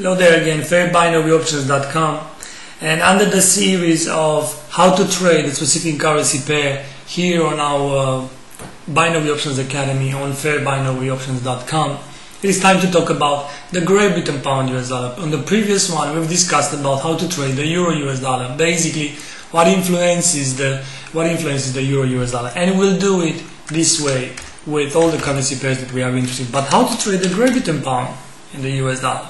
Hello there again, fairbinaryoptions.com, and under the series of how to trade a specific currency pair here on our Binary Options Academy on fairbinaryoptions.com, it is time to talk about the Great Britain pound US dollar. On the previous one we've discussed about how to trade the euro US dollar, basically what influences the euro US dollar, and we'll do it this way with all the currency pairs that we are interested in. But how to trade the Great Britain pound in the US dollar?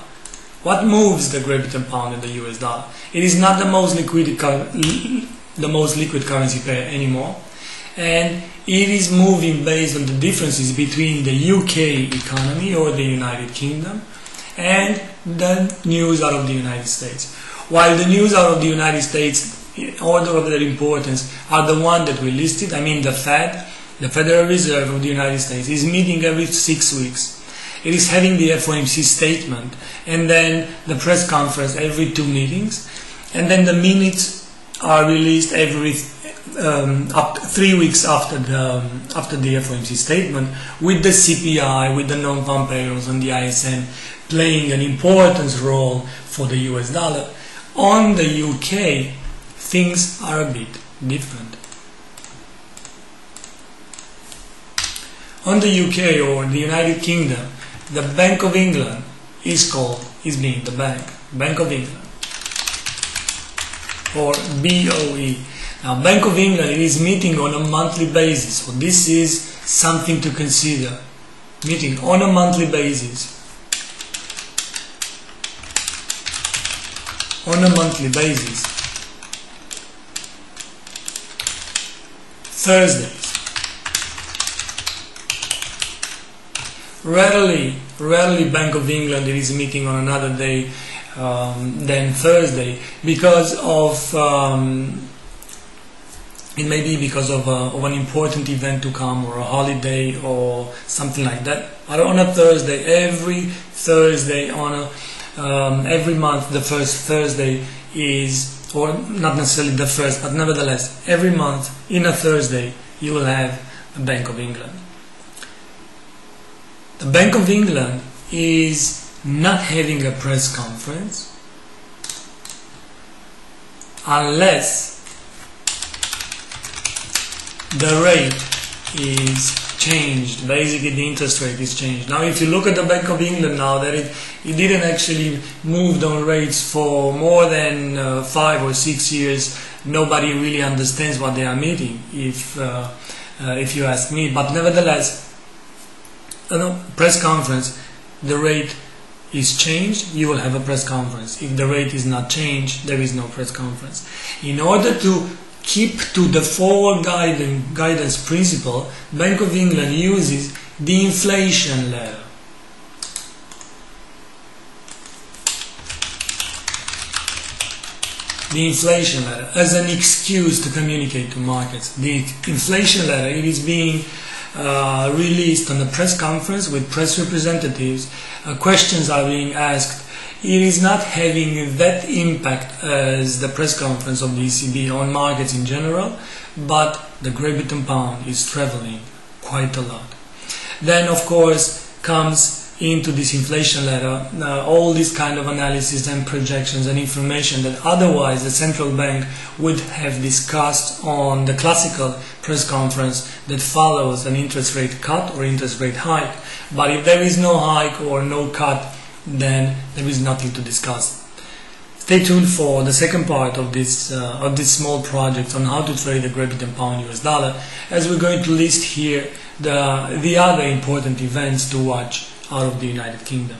What moves the Great Britain pound in the US dollar? It is not the most liquid currency pair anymore, and it is moving based on the differences between the UK economy or the United Kingdom and the news out of the United States. While the news out of the United States, in order of their importance, are the one that we listed. I mean, the Fed, the Federal Reserve of the United States, is meeting every 6 weeks. It is having the FOMC statement and then the press conference every 2 meetings, and then the minutes are released every 3 weeks after the FOMC statement, with the CPI, with the non-farm payrolls and the ISM playing an important role for the US dollar. On the UK, things are a bit different. On the UK or the United Kingdom, the Bank of England is being the Bank of England, or BOE. Now, Bank of England is meeting on a monthly basis, so this is something to consider. Meeting on a monthly basis. On a monthly basis. Thursdays. Rarely Bank of England is meeting on another day than Thursday, because of it may be because of an important event to come, or a holiday or something like that. But on a Thursday, every Thursday on every month, the first Thursday is, or not necessarily the first, but nevertheless, every month in a Thursday you will have a Bank of England. The Bank of England is not having a press conference unless the rate is changed. Basically, the interest rate is changed. Now, if you look at the Bank of England now, that it didn't actually move on rates for more than 5 or 6 years, nobody really understands what they are meeting, if you ask me. But nevertheless, press conference, the rate is changed, you will have a press conference. If the rate is not changed, there is no press conference. In order to keep to the forward guidance principle, Bank of England uses the inflation ladder. The inflation ladder as an excuse to communicate to markets. The inflation ladder, it is being released on a press conference with press representatives. Questions are being asked. It is not having that impact as the press conference of the ECB on markets in general, but the Great Britain pound is traveling quite a lot. Then, of course, comes into this inflation ladder all this kind of analysis and projections and information that otherwise the central bank would have discussed on the classical press conference that follows an interest rate cut or interest rate hike. But if there is no hike or no cut, then there is nothing to discuss. Stay tuned for the second part of this small project on how to trade the Great Britain pound US dollar, as we're going to list here the other important events to watch out of the United Kingdom.